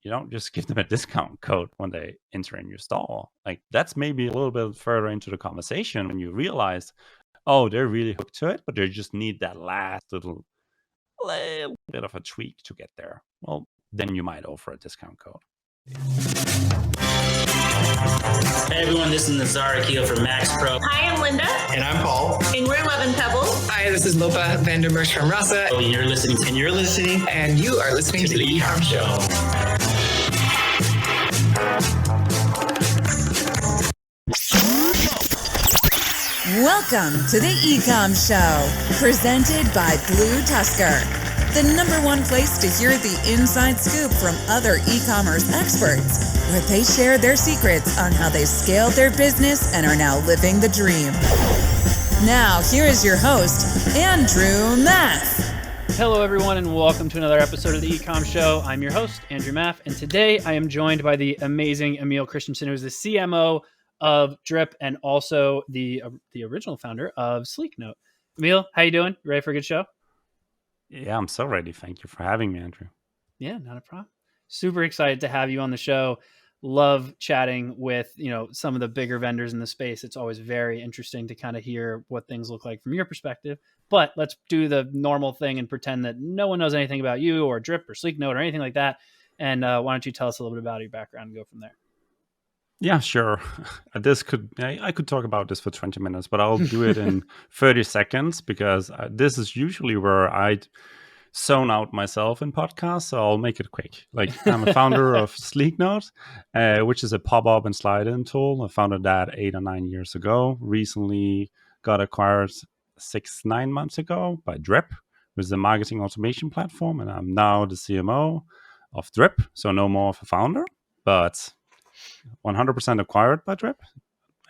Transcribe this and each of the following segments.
you don't just give them a discount code when they enter in your store. Like that's maybe a little bit further into the conversation when you realize, oh, they're really hooked to it, but they just need that last little bit of a tweak to get there. Well, then you might offer a discount code. Hey everyone, this is Nazar Akil from Max Pro. Hi, I'm Linda. And I'm Paul. And we're 11 Pebbles. Hi, this is Lopa Vandermersch from Rasa. And you're listening. And you are listening to the E-Comm Show. Welcome to the E-Comm Show, presented by BlueTuskr. The #1 place to hear the inside scoop from other e-commerce experts, where they share their secrets on how they scaled their business and are now living the dream. Now, here is your host, Andrew Maff. Hello, everyone, and welcome to another episode of the E-Comm Show. I'm your host, Andrew Maff, and today I am joined by the amazing Emil Kristensen, who is the CMO of Drip and also the original founder of Sleeknote. Emil, how you doing? You ready for a good show? Yeah, I'm so ready. Thank you for having me, Andrew. Yeah, not a problem. Super excited to have you on the show. Love chatting with, some of the bigger vendors in the space. It's always very interesting to kind of hear what things look like from your perspective. But let's do the normal thing and pretend that no one knows anything about you or Drip or Sleeknote or anything like that. And why don't you tell us a little bit about your background and go from there? Yeah, sure. I could talk about this for 20 minutes, but I'll do it in 30 seconds because this is usually where I zone out myself in podcasts, so I'll make it quick. Like I'm a founder of Sleeknote, which is a pop-up and slide-in tool. I founded that 8 or 9 years ago. Recently got acquired 6-9 months ago by Drip, which is a marketing automation platform, and I'm now the CMO of Drip, so no more of a founder, but 100% acquired by Drip,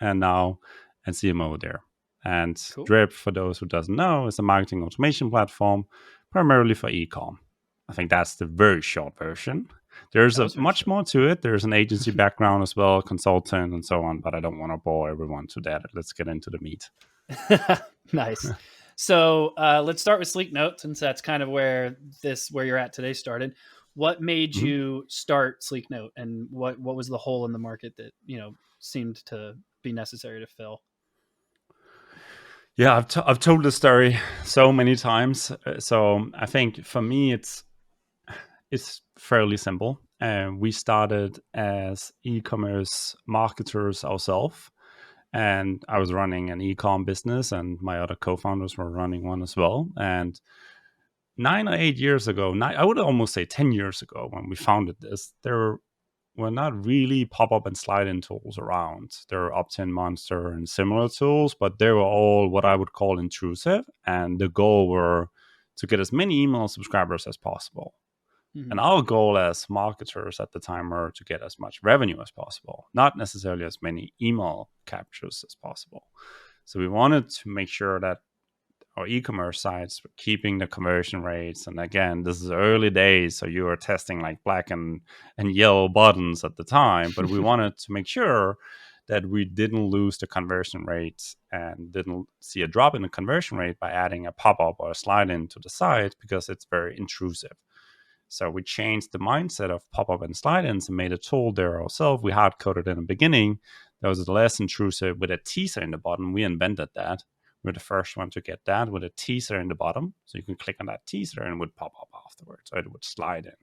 and now a CMO there. And cool. Drip, for those who doesn't know, is a marketing automation platform primarily for e-com. I think that's the very short version. There's much more to it. There's an agency background as well, consultant and so on, but I don't want to bore everyone to that. Let's get into the meat. Nice. So let's start with Sleeknote, since that's kind of where you're at today started. What made you start Sleeknote, and what was the hole in the market that seemed to be necessary to fill? Yeah, I've told this story so many times. So I think for me it's fairly simple. We started as e-commerce marketers ourselves, and I was running an e-com business, and my other co-founders were running one as well. And 9 or 8 years ago, I would almost say 10 years ago when we founded this, there were not really pop-up and slide-in tools around. There were Opt-in, Monster, and similar tools, but they were all what I would call intrusive. And the goal were to get as many email subscribers as possible. Mm-hmm. And our goal as marketers at the time were to get as much revenue as possible, not necessarily as many email captures as possible. So we wanted to make sure that our e-commerce sites were keeping the conversion rates. And again, this is early days, so you were testing like black and yellow buttons at the time. But we wanted to make sure that we didn't lose the conversion rates and didn't see a drop in the conversion rate by adding a pop-up or a slide-in to the site, because it's very intrusive. So we changed the mindset of pop-up and slide-ins and made a tool there ourselves. We hard-coded in the beginning. That was less intrusive with a teaser in the bottom. We invented that. We're the first one to get that with a teaser in the bottom. So you can click on that teaser and it would pop up afterwards. So it would slide in.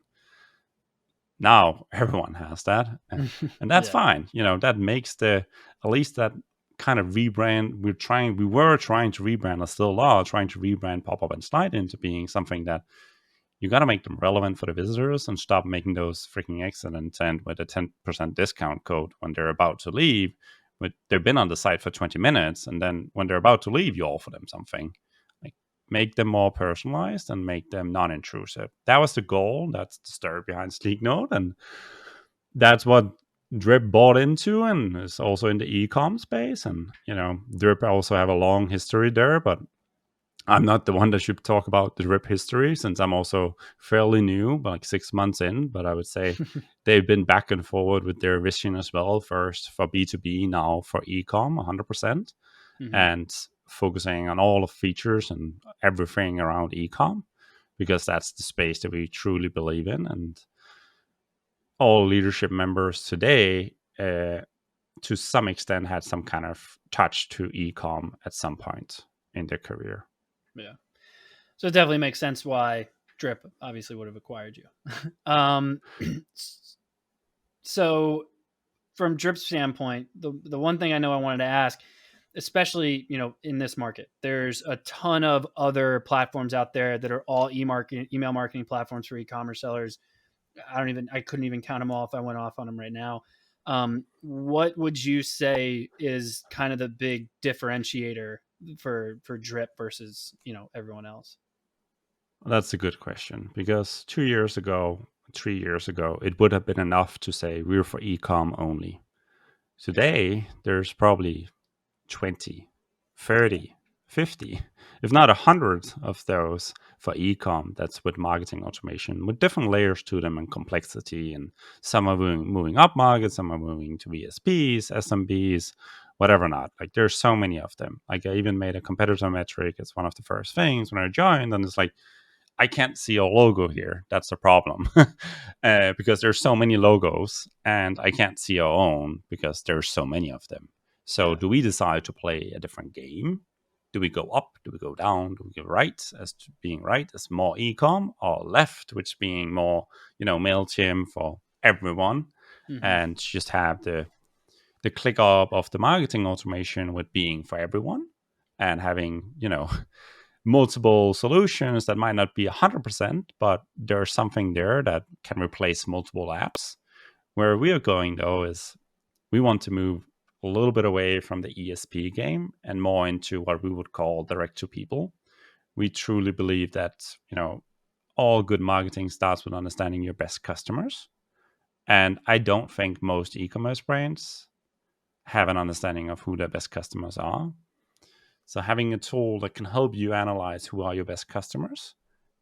Now everyone has that. And that's fine. That makes at least that kind of rebrand. We were trying to rebrand, or still are trying to rebrand pop-up and slide into being something that you got to make them relevant for the visitors and stop making those freaking accidents and with a 10% discount code when they're about to leave. But they've been on the site for 20 minutes, and then when they're about to leave, you offer them something. Like, make them more personalized and make them non-intrusive. That was the goal. That's the story behind Sleeknote, and that's what Drip bought into, and is also in the e-com space. And Drip also have a long history there, but I'm not the one that should talk about the Drip history, since I'm also fairly new, like 6 months in. But I would say they've been back and forward with their vision as well. First for B2B, now for e-com, 100%, and focusing on all the features and everything around e-com, because that's the space that we truly believe in. And all leadership members today, to some extent, had some kind of touch to e-com at some point in their career. Yeah. So it definitely makes sense why Drip obviously would have acquired you. So from Drip's standpoint, the one thing I know I wanted to ask, especially, in this market, there's a ton of other platforms out there that are all email marketing platforms for e-commerce sellers. I couldn't even count them all if I went off on them right now. What would you say is kind of the big differentiator for Drip versus, everyone else? That's a good question, because 2 years ago, 3 years ago, it would have been enough to say we're for e-com only. Today, there's probably 20, 30, 50, if not 100 of those for e-com that's with marketing automation, with different layers to them and complexity. And some are moving up market, some are moving to VSPs, SMBs, whatever not. Like, there's so many of them. Like, I even made a competitor metric. It's one of the first things when I joined, and it's like, I can't see a logo here. That's a problem. Because there's so many logos, and I can't see our own because there's so many of them. So do we decide to play a different game? Do we go up? Do we go down? Do we go right as to being right as more e-com, or left, which being more, MailChimp for everyone, and just have the click up of the marketing automation with being for everyone, and having, multiple solutions that might not be 100%, but there's something there that can replace multiple apps. Where we are going, though, is we want to move a little bit away from the ESP game and more into what we would call direct to people. We truly believe that, all good marketing starts with understanding your best customers. And I don't think most e-commerce brands have an understanding of who their best customers are. So having a tool that can help you analyze who are your best customers,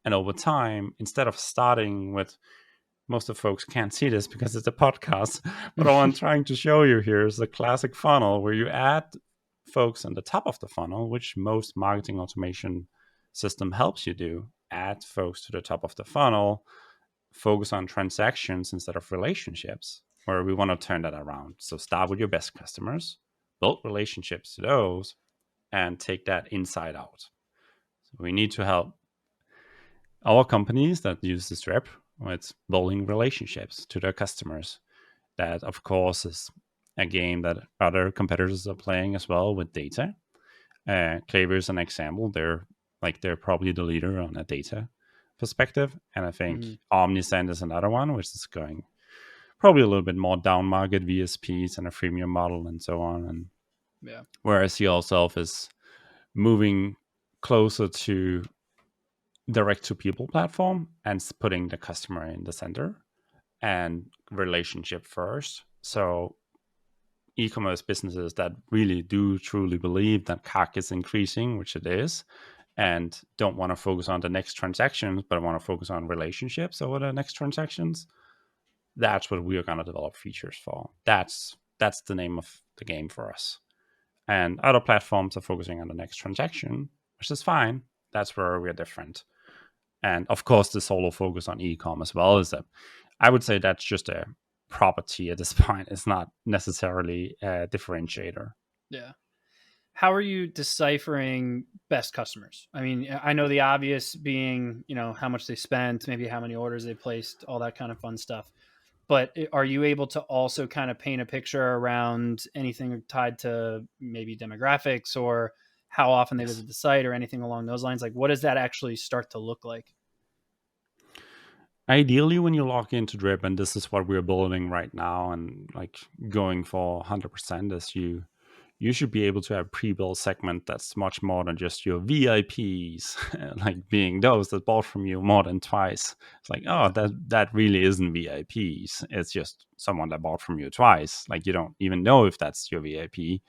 and over time, instead of starting with, most of folks can't see this because it's a podcast, but all I'm trying to show you here is the classic funnel where you add folks on the top of the funnel, which most marketing automation system helps you do. Add folks to the top of the funnel, focus on transactions instead of relationships, where we want to turn that around. So start with your best customers, build relationships to those, and take that inside out. So we need to help our companies that use this Drip with building relationships to their customers. That, of course, is a game that other competitors are playing as well with data. Klaviyo is an example. They're probably the leader on a data perspective. And I think Omnisend is another one, which is going probably a little bit more down market, VSPs and a freemium model and so on. And whereas yourself is moving closer to direct to people platform and putting the customer in the center and relationship first. So e-commerce businesses that really do truly believe that CAC is increasing, which it is, and don't want to focus on the next transactions, but want to focus on relationships over the next transactions, that's what we are going to develop features for. That's the name of the game for us. And other platforms are focusing on the next transaction, which is fine. That's where we're different. And of course, the solo focus on e-com as well is that I would say that's just a property at this point. It's not necessarily a differentiator. Yeah. How are you deciphering best customers? I mean, I know the obvious being, how much they spent, maybe how many orders they placed, all that kind of fun stuff. But are you able to also kind of paint a picture around anything tied to maybe demographics or how often they visit the site or anything along those lines? Like, what does that actually start to look like? Ideally, when you log into Drip, and this is what we're building right now and like going for 100%, is you should be able to have pre-built segment that's much more than just your VIPs, like being those that bought from you more than twice. It's like, oh, that really isn't VIPs. It's just someone that bought from you twice. Like, you don't even know if that's your VIP.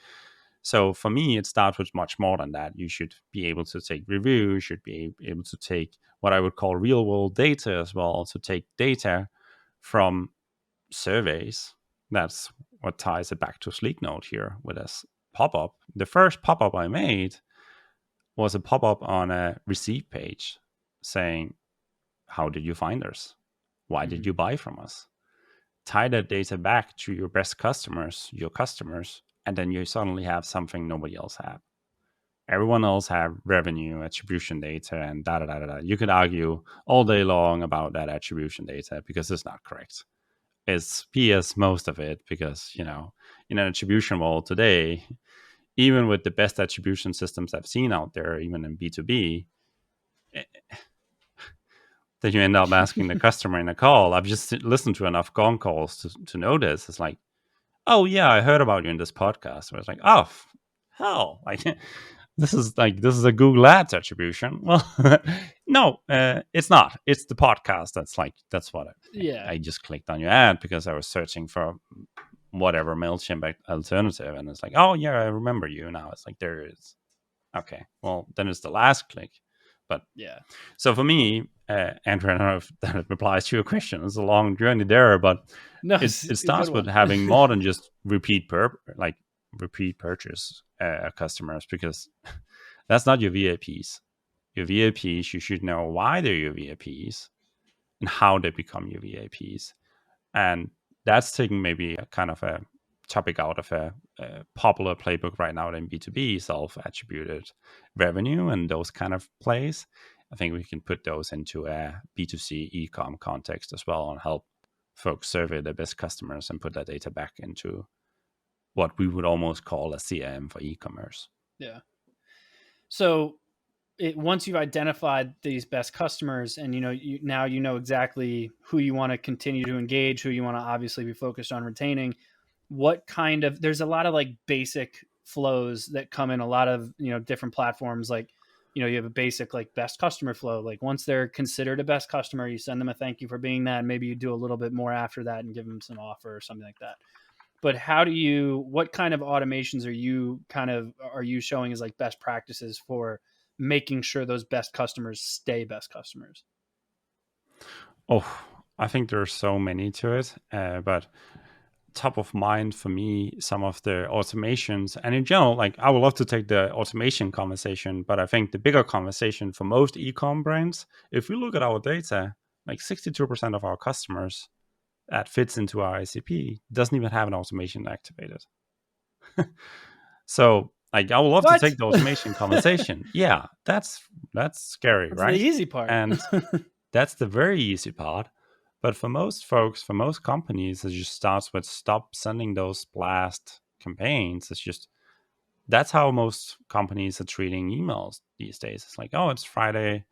So for me, it starts with much more than that. You should be able to take reviews, you should be able to take what I would call real world data as well. So take data from surveys. That's what ties it back to Sleeknote here with us pop-up. The first pop-up I made was a pop-up on a receipt page saying, how did you find us? Why did you buy from us? tie that data back to your best customers, your customers, and then you suddenly have something nobody else have. Everyone else have revenue attribution data and da da da da da. You could argue all day long about that attribution data because it's not correct. It's BS most of it because, in an attribution world today, even with the best attribution systems I've seen out there, even in B2B, that you end up asking the customer in a call. I've just listened to enough gong calls to know this. It's like, oh yeah, I heard about you in this podcast. Where it's like, oh hell, like this is a Google Ads attribution. Well, no, it's not. It's the podcast. That's what I just clicked on your ad because I was searching for whatever MailChimp alternative, and it's like, oh yeah, I remember you now. It's like, there it is. Okay, well then it's the last click. But yeah. So for me, Andrew, I don't know if that replies to your question. It's a long journey there, but No, it starts with having more than just repeat purchase customers, because that's not your VIPs. Your VIPs, you should know why they're your VIPs and how they become your VIPs. And that's taking maybe a kind of a topic out of a popular playbook right now in B2B, self-attributed revenue and those kind of plays. I think we can put those into a B2C e-com context as well and help folks survey their best customers and put that data back into what we would almost call a CRM for e-commerce. Yeah. So once you've identified these best customers and now you know exactly who you want to continue to engage, who you want to obviously be focused on retaining, there's a lot of like basic flows that come in a lot of different platforms. Like you have a basic like best customer flow. Like once they're considered a best customer, you send them a thank you for being that, and maybe you do a little bit more after that and give them some offer or something like that. But what kind of automations are you showing as like best practices for making sure those best customers stay best customers? Oh, I think there's so many to it, but top of mind for me, some of the automations, and in general, like I would love to take the automation conversation, but I think the bigger conversation for most e-com brands, if we look at our data, like 62% of our customers that fits into our ICP doesn't even have an automation activated. So like I would love to take the automation conversation. Yeah, that's scary, that's right? The easy part. And that's the very easy part. But for most folks, for most companies, it just starts with stop sending those blast campaigns. That's how most companies are treating emails these days. It's like, oh, it's Friday,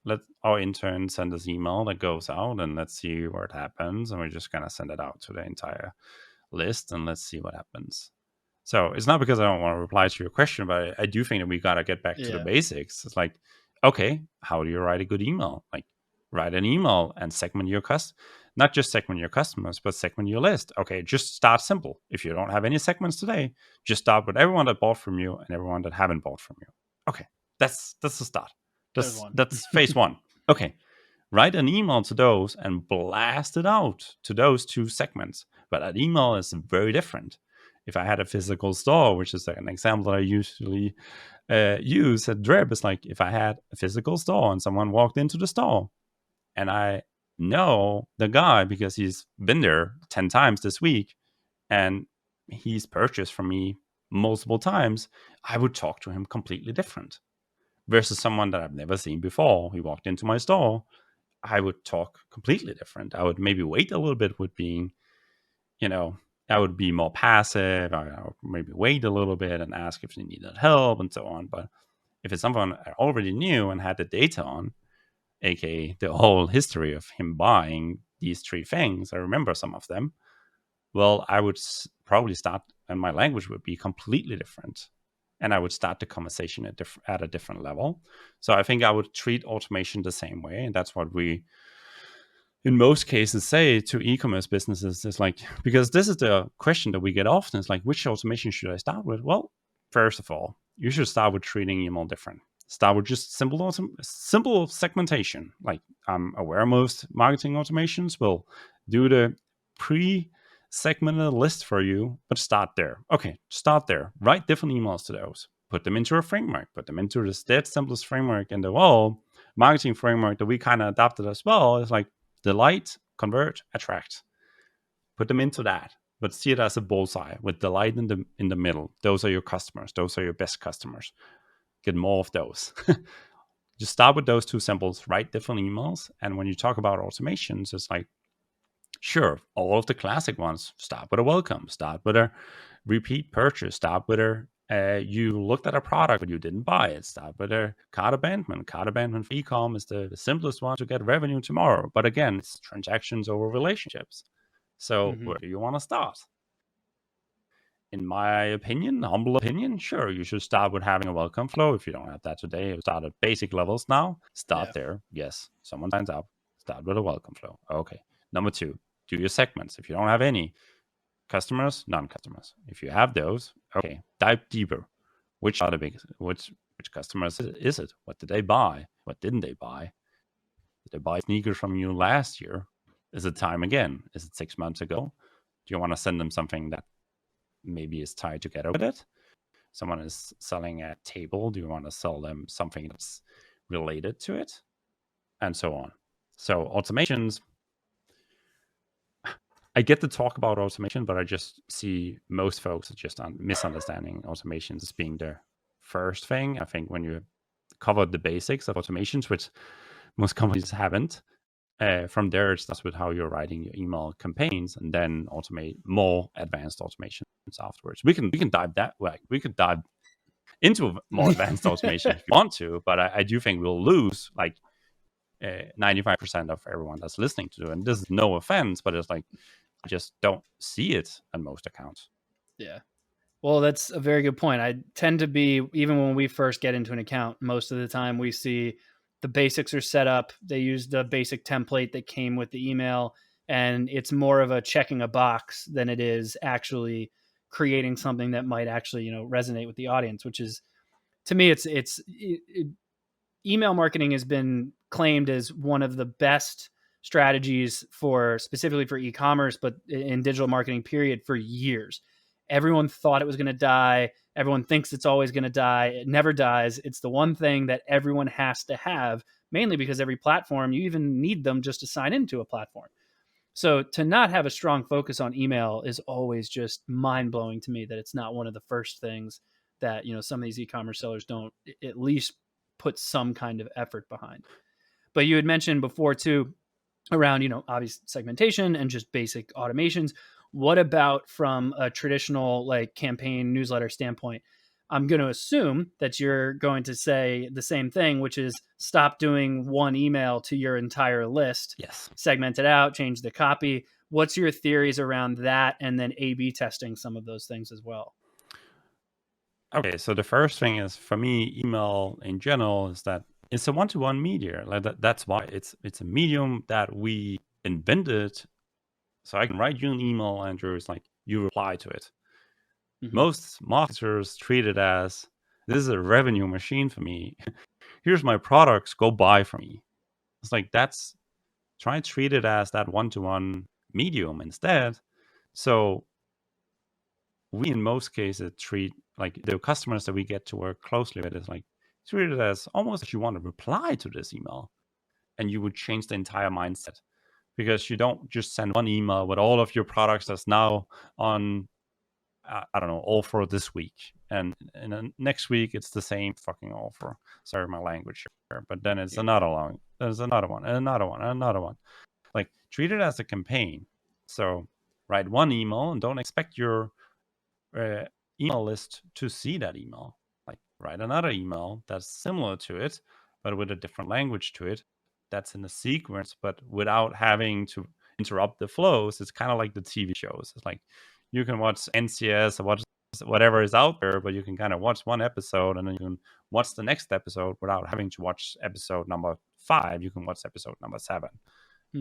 let our intern send this email that goes out and let's see where it happens. And we're just going to send it out to the entire list and let's see what happens. So it's not because I don't want to reply to your question, but I do think that we got to get back to the basics. It's like, okay, how do you write a good email? Like, write an email and segment your not just segment your customers, but segment your list. Okay, just start simple. If you don't have any segments today, just start with everyone that bought from you and everyone that haven't bought from you. Okay, that's the start. That's phase one. Okay, write an email to those and blast it out to those two segments. But that email is very different. If I had a physical store, which is an example that I usually use at Drip, it's like if I had a physical store and someone walked into the store, and I know the guy because he's been there 10 times this week and he's purchased from me multiple times, I would talk to him completely different versus someone that I've never seen before. He walked into my store, I would talk completely different. I would maybe wait a little bit with being, I would be more passive. I would maybe wait a little bit and ask if they needed help and so on. But if it's someone I already knew and had the data on, aka the whole history of him buying these three things, I remember some of them, well, I would probably start, and my language would be completely different. And I would start the conversation at a different level. So I think I would treat automation the same way. And that's what we, in most cases, say to e-commerce businesses. Is like, because this is the question that we get often. It's like, which automation should I start with? Well, first of all, you should start with treating email different. Start with just simple segmentation. Like, I'm aware most marketing automations will do the pre-segmented list for you, but start there. Okay, start there. Write different emails to those. Put them into a framework. Put them into the dead simplest framework in the world. Marketing framework that we kind of adopted as well is like delight, convert, attract. Put them into that, but see it as a bullseye with delight in the middle. Those are your customers. Those are your best customers. Get more of those. Just start with those two symbols, write different emails. And when you talk about automations, it's like, sure, all of the classic ones, start with a welcome, start with a repeat purchase, start with a you looked at a product but you didn't buy it, start with a cart abandonment. Cart abandonment for e-com is the simplest one to get revenue tomorrow. But again, it's transactions over relationships. So where do you want to start? In my opinion, humble opinion, sure, you should start with having a welcome flow. If you don't have that today, start at basic levels now. Start there. Yes, someone signs up. Start with a welcome flow. Okay. Number 2, do your segments. If you don't have any customers, non-customers. If you have those, okay, dive deeper. Which are the biggest? Which customers is it? What did they buy? What didn't they buy? Did they buy sneakers from you last year? Is it time again? Is it 6 months ago? Do you want to send them something that maybe is tied together with it? Someone is selling a table. Do you want to sell them something that's related to it? And so on. So automations, I get to talk about automation, but I just see most folks are just misunderstanding automations as being the first thing. I think when you cover the basics of automations, which most companies haven't, from there it starts with how you're writing your email campaigns, and then automate more advanced automations afterwards. We can dive that way. We could dive into more advanced automation if you want to, but I do think we'll lose like 95% of everyone that's listening to it. And this is no offense, but it's like, I just don't see it on most accounts. Yeah. Well, that's a very good point. I tend to be, even when we first get into an account, most of the time we see the basics are set up. They use the basic template that came with the email, and it's more of a checking a box than it is actually creating something that might actually, resonate with the audience, which is, to me, email marketing has been claimed as one of the best strategies specifically for e-commerce, but in digital marketing period, for years. Everyone thought it was going to die. Everyone thinks it's always going to die. It never dies. It's the one thing that everyone has to have, mainly because every platform, you even need them just to sign into a platform. So to not have a strong focus on email is always just mind-blowing to me, that it's not one of the first things that, some of these e-commerce sellers don't at least put some kind of effort behind. But you had mentioned before too, around, obvious segmentation and just basic automations. What about from a traditional like campaign newsletter standpoint? I'm going to assume that you're going to say the same thing, which is stop doing one email to your entire list. Yes. Segment it out, change the copy. What's your theories around that? And then A/B testing some of those things as well. Okay, so the first thing is, for me, email in general is that it's a one-to-one media. Like that's why it's a medium that we invented. So I can write you an email, Andrew. It's like you reply to it. Mm-hmm. Most marketers treat it as, this is a revenue machine for me. Here's my products. Go buy from me. It's like, try and treat it as that one-to-one medium instead. So we, in most cases, treat like the customers that we get to work closely with is like, treat it as almost if you want to reply to this email, and you would change the entire mindset, because you don't just send one email with all of your products that's now on, I don't know, offer this week, and then next week it's the same fucking offer. Sorry, my language here, but then it's another one. There's another one, and another one, and another one. Like, treat it as a campaign. So write one email and don't expect your email list to see that email. Like, write another email that's similar to it, but with a different language to it, that's in a sequence, but without having to interrupt the flows. It's kind of like the TV shows. It's like, you can watch NCS or watch whatever is out there, but you can kind of watch one episode and then you can watch the next episode without having to watch episode number 5. You can watch episode number 7.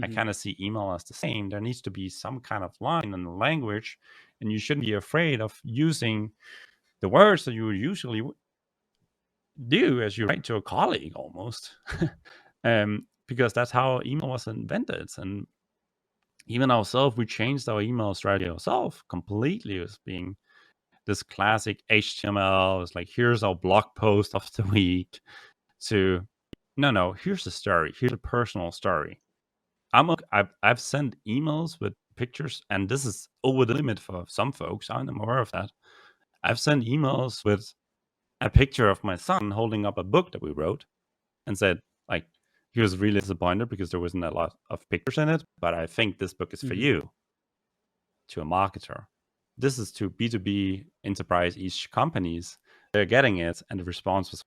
I kind of see email as the same. There needs to be some kind of line in the language, and you shouldn't be afraid of using the words that you would usually do as you write to a colleague almost. Because that's how email was invented. And even ourselves, we changed our email strategy ourselves completely, as being this classic HTML. It's like, here's our blog post of the week, to no, here's a story. Here's a personal story. I've sent emails with pictures, and this is over the limit for some folks. I'm aware of that. I've sent emails with a picture of my son holding up a book that we wrote, and said, like, he was really disappointed because there wasn't a lot of pictures in it, but I think this book is for you, to a marketer. This is to B2B enterprise-ish companies. They're getting it, and the response was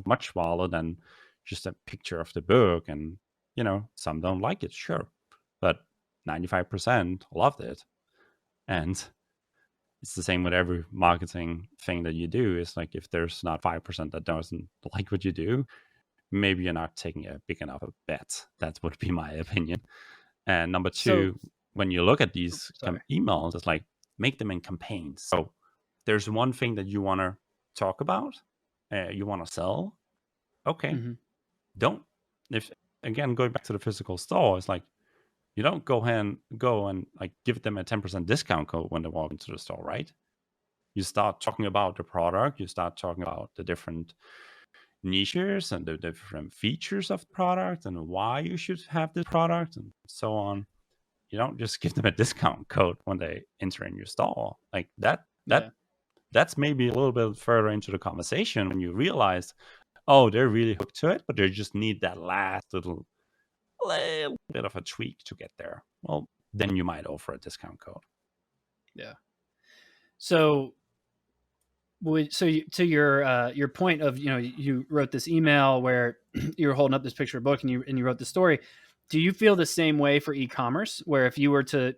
much wilder than just a picture of the book. And, some don't like it, sure, but 95% loved it. And it's the same with every marketing thing that you do. It's like, if there's not 5% that doesn't like what you do, maybe you're not taking a big enough a bet. That would be my opinion. And number two, when you look at these emails, it's like, make them in campaigns. So there's one thing that you want to talk about, you want to sell. Okay. If again, going back to the physical store, it's like, you don't go and like give them a 10% discount code when they walk into the store, right? You start talking about the product. You start talking about the different niches and the different features of the product and why you should have this product and so on. You don't just give them a discount code when they enter in your store. Like that's maybe a little bit further into the conversation when you realize, oh, they're really hooked to it, but they just need that last little bit of a tweak to get there. Well, then you might offer a discount code. Yeah. So to your point of, you wrote this email where you were holding up this picture of a book and you wrote the story. Do you feel the same way for e-commerce, where if you were to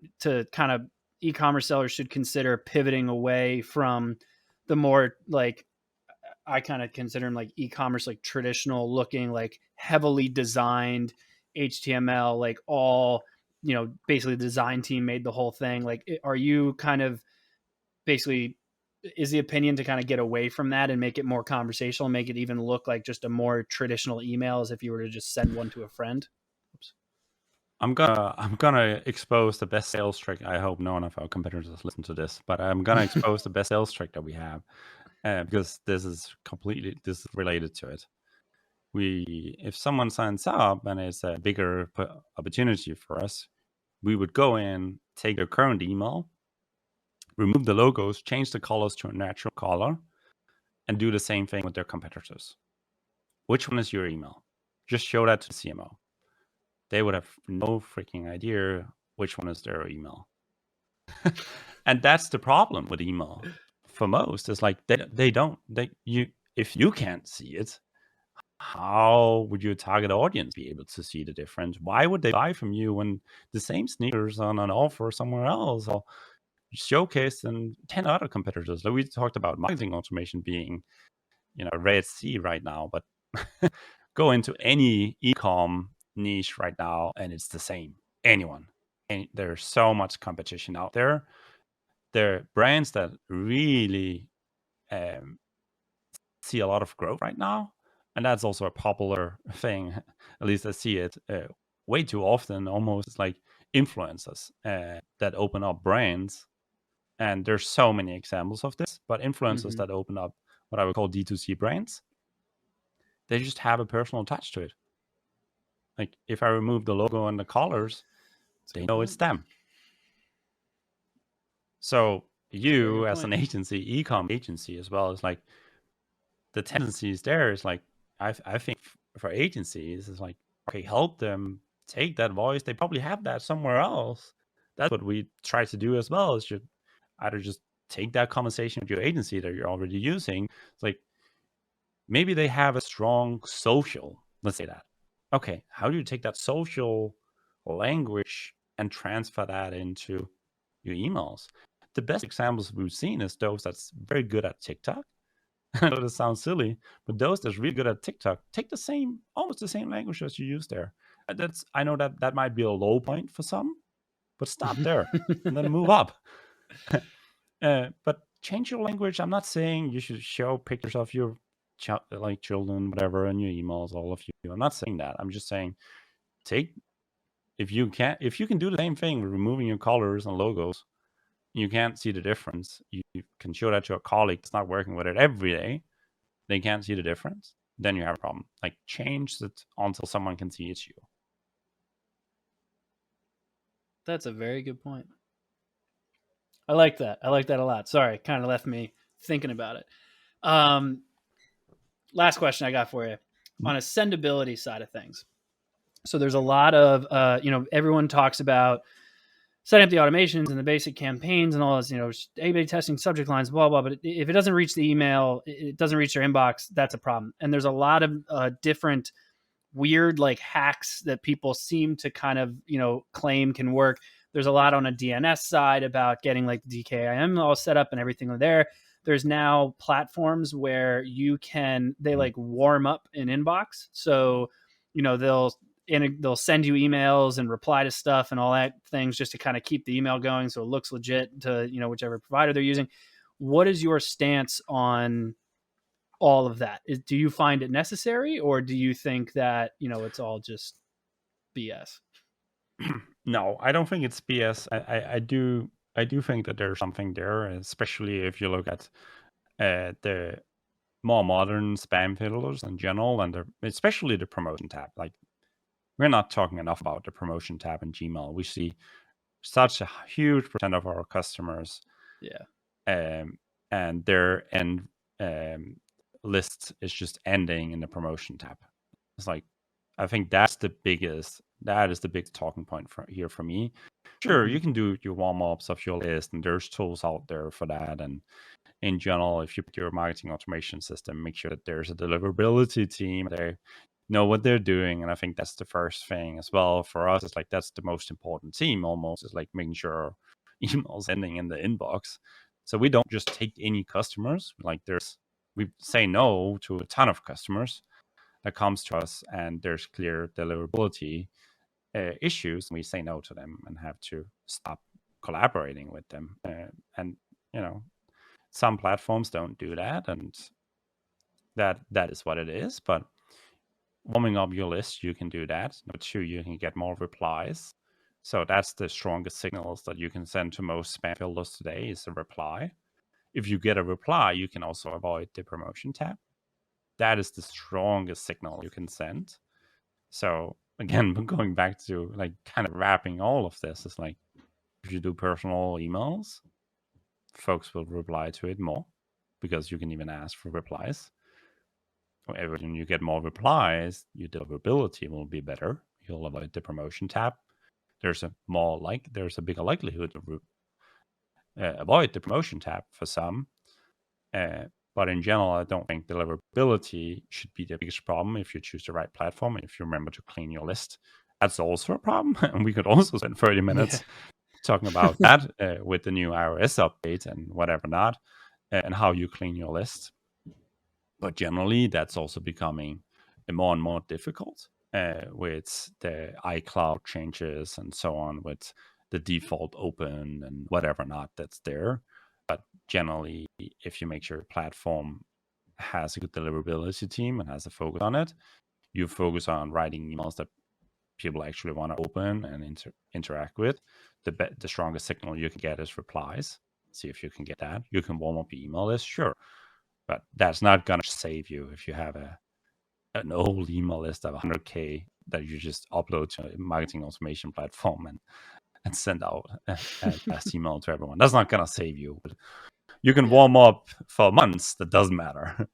kind of, e-commerce sellers should consider pivoting away from the more, like, I kind of consider them like e-commerce, like traditional looking, like heavily designed HTML, like all, basically the design team made the whole thing. Like, are you kind of basically, is the opinion to kind of get away from that and make it more conversational, make it even look like just a more traditional email as if you were to just send one to a friend? Oops. I'm gonna expose the best sales trick. I hope none of our competitors listen to this, but I'm gonna expose the best sales trick that we have, because this is related to it. If someone signs up and it's a bigger opportunity for us, we would go in, take their current email, remove the logos, change the colors to a natural color, and do the same thing with their competitors. Which one is your email? Just show that to the CMO. They would have no freaking idea which one is their email. And that's the problem with email for most. It's like if you can't see it, how would your target audience be able to see the difference? Why would they buy from you when the same sneakers on an offer somewhere else or showcased in 10 other competitors? Like we talked about marketing automation being, a red sea right now, but go into any e-com niche right now and it's the same. Anyone. And there's so much competition out there. There are brands that really see a lot of growth right now. And that's also a popular thing. At least I see it way too often, almost like influencers that open up brands. And there's so many examples of this, but influencers that open up what I would call D2C brands, they just have a personal touch to it. Like if I remove the logo and the colors, they know it's them. So you as an agency, e-com agency as well, is like the tendencies there is like, I think for agencies, it's like, okay, help them take that voice. They probably have that somewhere else. That's what we try to do as well, is you either just take that conversation with your agency that you're already using. It's like, maybe they have a strong social, let's say that. Okay, how do you take that social language and transfer that into your emails? The best examples we've seen is those that's very good at TikTok. I know this sounds silly, but those that's really good at TikTok take almost the same language as you use there. I know that might be a low point for some, but stop there and then move up. But change your language. I'm not saying you should show pictures of your children, whatever, in your emails, all of you. I'm not saying that. I'm just saying, if you can do the same thing with removing your colors and logos, you can't see the difference. You can show that to a colleague that's not working with it every day. They can't see the difference. Then you have a problem. Like, change it until someone can see it's you. That's a very good point. I like that. I like that a lot. Sorry, kind of left me thinking about it. Last question I got for you on a sendability side of things. So there's a lot of, everyone talks about setting up the automations and the basic campaigns and all this, A/B testing subject lines, blah, blah. But if it doesn't reach the email, it doesn't reach their inbox, that's a problem. And there's a lot of different weird like hacks that people seem to kind of, claim can work. There's a lot on a DNS side about getting like the DKIM all set up and everything there. There's now platforms where they like warm up an inbox. So, they'll send you emails and reply to stuff and all that things just to kind of keep the email going so it looks legit to, whichever provider they're using. What is your stance on all of that? Do you find it necessary, or do you think that, it's all just BS? No, I don't think it's BS. I do think that there's something there, especially if you look at the more modern spam filters in general, and especially the promotion tab. Like, we're not talking enough about the promotion tab in Gmail. We see such a huge percent of our customers, and their end list is just ending in the promotion tab. It's like, I think that is the big talking point here for me. Sure, you can do your warm-ups of your list, and there's tools out there for that. And in general, if you put your marketing automation system, make sure that there's a deliverability team. They know what they're doing. And I think that's the first thing as well for us. It's like, that's the most important team almost, is like making sure emails ending in the inbox. So we don't just take any customers. Like, we say no to a ton of customers that comes to us, and there's clear deliverability issues. We say no to them and have to stop collaborating with them. And some platforms don't do that, and that is what it is. But warming up your list, you can do that. Number two, you can get more replies. So that's the strongest signals that you can send to most spam filters today, is a reply. If you get a reply, you can also avoid the promotion tab. That is the strongest signal you can send. So again, going back to like kind of wrapping all of this, is like, if you do personal emails, folks will reply to it more, because you can even ask for replies. When you get more replies, your deliverability will be better. You'll avoid the promotion tab. There's a bigger likelihood to avoid the promotion tab for some. But in general, I don't think deliverability should be the biggest problem if you choose the right platform and if you remember to clean your list. That's also a problem. And we could also spend 30 minutes talking about that with the new iOS update and whatever not, and how you clean your list. But generally, that's also becoming more and more difficult with the iCloud changes and so on, with the default open and whatever not that's there. But generally, if you make sure your platform has a good deliverability team and has a focus on it, you focus on writing emails that people actually want to open and interact with, the strongest signal you can get is replies. See if you can get that. You can warm up your email list, sure. But that's not going to save you if you have an old email list of 100K that you just upload to a marketing automation platform and send out a blast email to everyone. That's not going to save you. But you can warm up for months. That doesn't matter.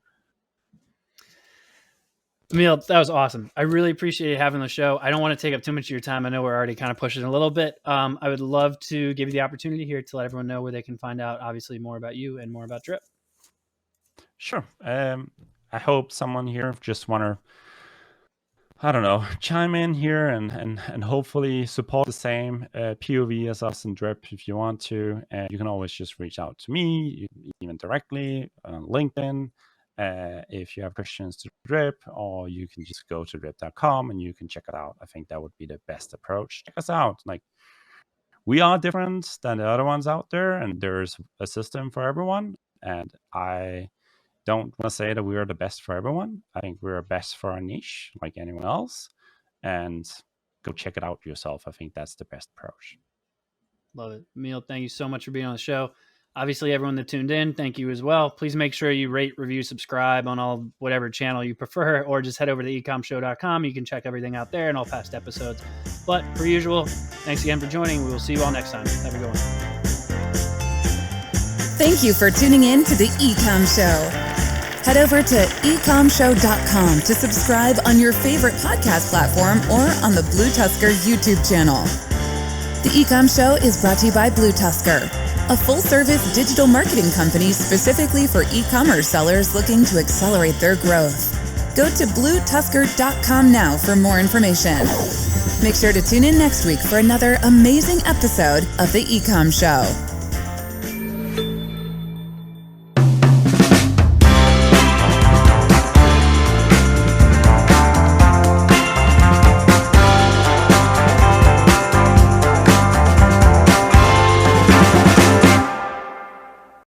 Emil, that was awesome. I really appreciate having the show. I don't want to take up too much of your time. I know we're already kind of pushing a little bit. I would love to give you the opportunity here to let everyone know where they can find out, obviously, more about you and more about Drip. Sure. I hope someone here just want to, I don't know, chime in here and hopefully support the same POV as us in Drip if you want to. You can always just reach out to me, even directly on LinkedIn, if you have questions to Drip, or you can just go to drip.com and you can check it out. I think that would be the best approach. Check us out. Like, we are different than the other ones out there, and there's a system for everyone. And I don't want to say that we are the best for everyone. I think we're best for our niche, like anyone else. And go check it out yourself. I think that's the best approach. Love it. Emil, thank you so much for being on the show. Obviously, everyone that tuned in, thank you as well. Please make sure you rate, review, subscribe on whatever channel you prefer, or just head over to ecommshow.com. You can check everything out there and all past episodes. But per usual, thanks again for joining. We will see you all next time. Have a good one. Thank you for tuning in to the E-Comm Show. Head over to ecommshow.com to subscribe on your favorite podcast platform or on the BlueTuskr YouTube channel. The E-Comm Show is brought to you by BlueTuskr, a full-service digital marketing company specifically for e-commerce sellers looking to accelerate their growth. Go to BlueTuskr.com now for more information. Make sure to tune in next week for another amazing episode of the E-Comm Show.